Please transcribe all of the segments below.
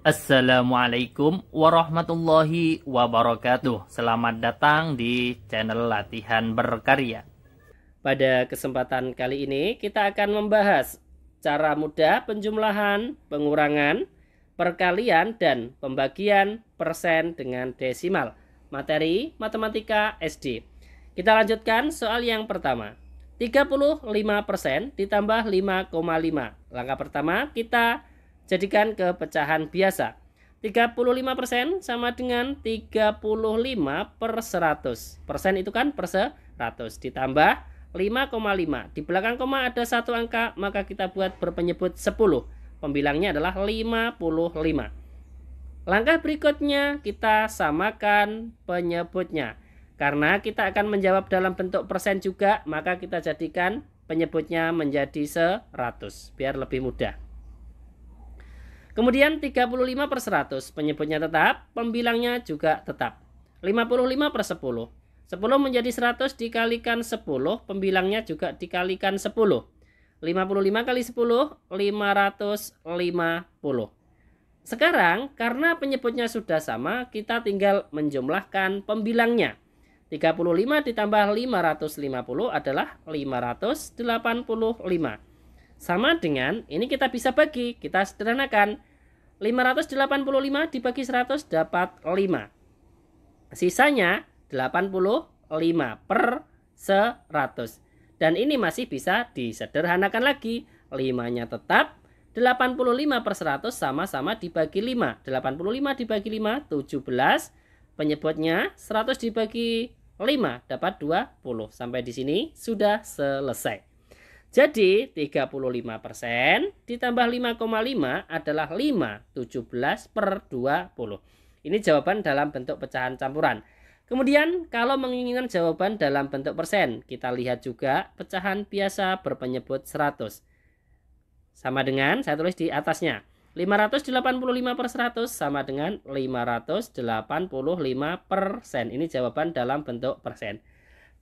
Assalamualaikum warahmatullahi wabarakatuh. Selamat datang di channel Latihan Berkarya. Pada kesempatan kali ini kita akan membahas cara mudah penjumlahan, pengurangan, perkalian, dan pembagian persen dengan desimal. Materi Matematika SD. Kita lanjutkan soal yang pertama. 35% ditambah 5,5. Langkah pertama kita jadikan ke pecahan biasa. 35% sama dengan 35 per 100. Persen itu kan per 100. Ditambah 5,5. Di belakang koma ada satu angka, maka kita buat berpenyebut 10. Pembilangnya adalah 55. Langkah berikutnya kita samakan penyebutnya. Karena kita akan menjawab dalam bentuk persen juga, maka kita jadikan penyebutnya menjadi 100 biar lebih mudah. Kemudian 35 per 100 penyebutnya tetap, pembilangnya juga tetap. 55 per 10. 10 menjadi 100 dikalikan 10, pembilangnya juga dikalikan 10. 55 kali 10, 550. Sekarang karena penyebutnya sudah sama, kita tinggal menjumlahkan pembilangnya. 35 ditambah 550 adalah 585. Sama dengan, ini kita bisa bagi, kita sederhanakan. 585 dibagi 100 dapat 5. Sisanya 85 per 100. Dan ini masih bisa disederhanakan lagi. 5-nya tetap, 85 per 100 sama-sama dibagi 5. 85 dibagi 5, 17. Penyebutnya 100 dibagi 5 dapat 20. Sampai di sini sudah selesai. Jadi 35% ditambah 5,5 adalah 5, 17 per 20. Ini jawaban dalam bentuk pecahan campuran. Kemudian kalau menginginkan jawaban dalam bentuk persen, kita lihat juga pecahan biasa berpenyebut 100. Sama dengan, saya tulis di atasnya, 585 per 100 sama dengan 585%. Ini jawaban dalam bentuk persen.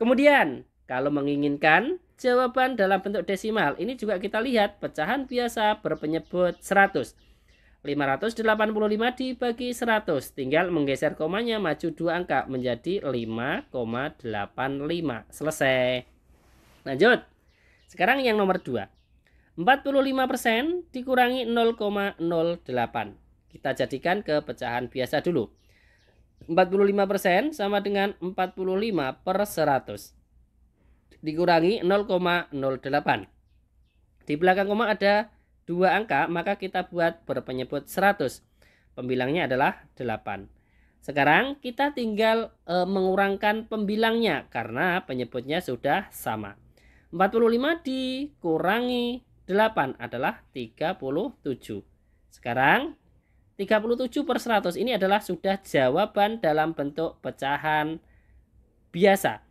Kemudian kalau menginginkan jawaban dalam bentuk desimal, ini juga kita lihat pecahan biasa berpenyebut 100. 585 dibagi 100, tinggal menggeser komanya maju 2 angka menjadi 5,85. Selesai. Lanjut. Sekarang yang nomor 2. 45% dikurangi 0,08. Kita jadikan ke pecahan biasa dulu. 45% sama dengan 45 per 100. Dikurangi 0,08. Di belakang koma ada 2 angka, maka kita buat berpenyebut 100. Pembilangnya adalah 8. Sekarang kita tinggal mengurangkan pembilangnya karena penyebutnya sudah sama. 45 dikurangi 8 adalah 37. Sekarang 37 per 100 ini adalah sudah jawaban dalam bentuk pecahan biasa.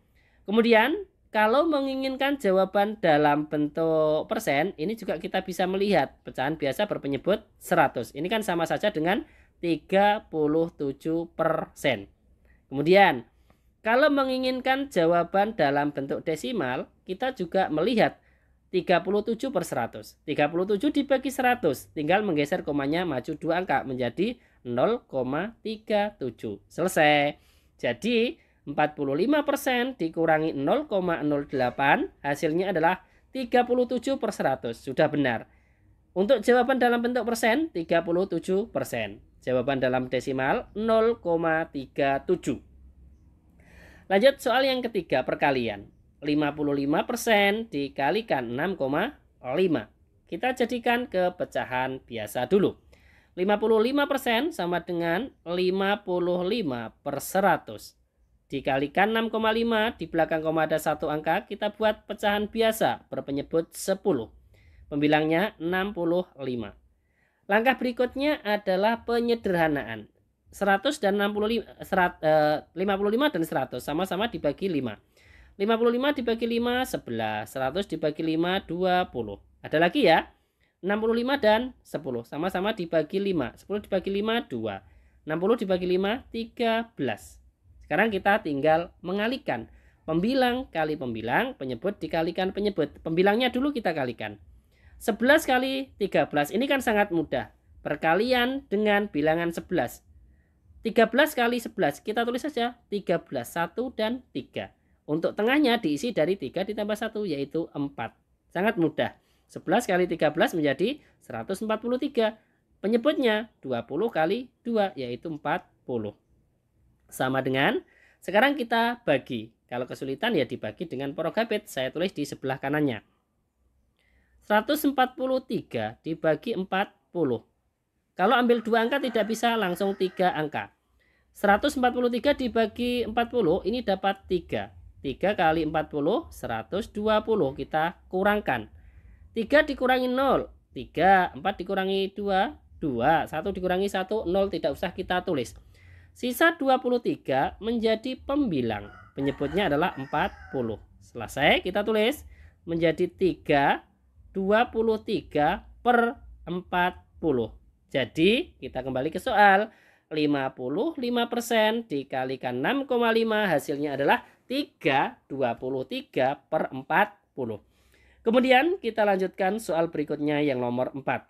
Kemudian kalau menginginkan jawaban dalam bentuk persen, ini juga kita bisa melihat pecahan biasa berpenyebut 100. Ini kan sama saja dengan 37%. Kemudian, kalau menginginkan jawaban dalam bentuk desimal, kita juga melihat 37 per 100. 37 dibagi 100, tinggal menggeser komanya maju 2 angka menjadi 0,37. Selesai. Jadi 45% dikurangi 0,08 hasilnya adalah 37 per 100. Sudah benar. Untuk jawaban dalam bentuk persen 37%. Jawaban dalam desimal 0,37. Lanjut soal yang ketiga, perkalian. 55% dikalikan 6,5. Kita jadikan ke pecahan biasa dulu. 55% sama dengan 55 per 100. Dikalikan 6,5, di belakang koma ada satu angka, kita buat pecahan biasa berpenyebut 10. Pembilangnya 65. Langkah berikutnya adalah penyederhanaan. 100 dan 55 dan 100 sama-sama dibagi 5. 55 dibagi 5, 11. 100 dibagi 5, 20. Ada lagi ya. 65 dan 10 sama-sama dibagi 5. 10 dibagi 5, 2. 60 dibagi 5, 13. Sekarang kita tinggal mengalihkan. Pembilang kali pembilang, penyebut dikalikan penyebut. Pembilangnya dulu kita kalikan. 11 kali 13, ini kan sangat mudah. perkalian dengan bilangan 11. 13 kali 11 kita tulis saja 13, 1 dan 3. Untuk tengahnya diisi dari 3 ditambah 1 yaitu 4. Sangat mudah. 11 kali 13 menjadi 143. Penyebutnya 20 kali 2 yaitu 40. Sama dengan sekarang kita bagi. Kalau kesulitan ya dibagi dengan porogabet. Saya tulis di sebelah kanannya. 143 dibagi 40. Kalau ambil 2 angka tidak bisa, langsung 3 angka. 143 dibagi 40 ini dapat 3. 3 kali 40 120. Kita kurangkan. 3 dikurangi 0 3. 4 dikurangi 2 2. 1 dikurangi 1 0. Tidak usah kita tulis. Sisa 23 menjadi pembilang. Penyebutnya adalah 40. Selesai, kita tulis menjadi 3 23 per 40. Jadi kita kembali ke soal. 55% dikalikan 6,5 hasilnya adalah 323 per 40. Kemudian kita lanjutkan soal berikutnya yang nomor 4.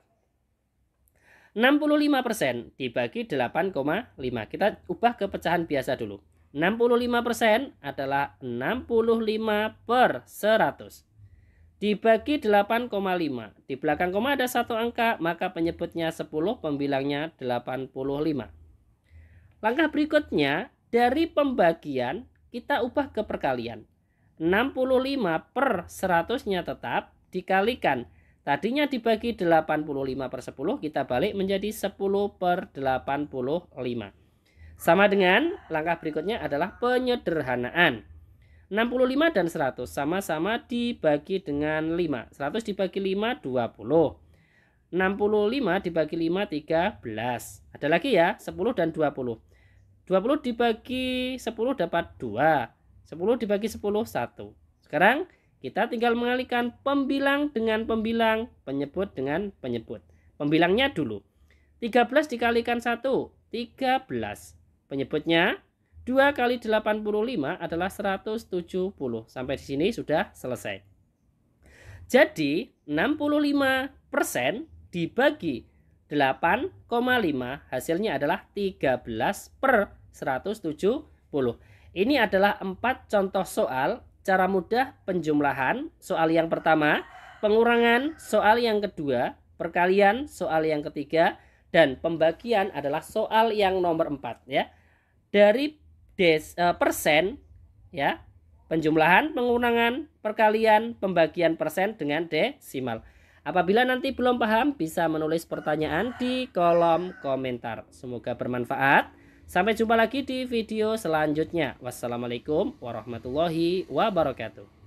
65% dibagi 8,5. Kita ubah ke pecahan biasa dulu. 65% adalah 65 per 100. Dibagi 8,5. Di belakang koma ada satu angka, maka penyebutnya 10, pembilangnya 85. Langkah berikutnya, dari pembagian kita ubah ke perkalian. 65 per 100-nya tetap dikalikan. Tadinya dibagi 85 per 10, kita balik menjadi 10 per 85. Sama dengan langkah berikutnya adalah penyederhanaan. 65 dan 100 sama-sama dibagi dengan 5. 100 dibagi 5, 20. 65 dibagi 5, 13. Ada lagi ya, 10 dan 20. 20 dibagi 10 dapat 2. 10 dibagi 10, 1. Sekarang kita tinggal mengalihkan pembilang dengan pembilang, penyebut dengan penyebut. Pembilangnya dulu. 13 dikalikan 1, 13. Penyebutnya 2 kali 85 adalah 170. Sampai di sini sudah selesai. Jadi 65% dibagi 8,5 hasilnya adalah 13 per 170. Ini adalah 4 contoh soal cara mudah penjumlahan. Soal yang pertama, pengurangan soal yang kedua, perkalian soal yang ketiga, dan pembagian adalah soal yang nomor 4 ya. Dari persen ya, penjumlahan, pengurangan, perkalian, pembagian persen dengan desimal. Apabila nanti belum paham bisa menulis pertanyaan di kolom komentar. Semoga bermanfaat. Sampai jumpa lagi di video selanjutnya. Wassalamualaikum warahmatullahi wabarakatuh.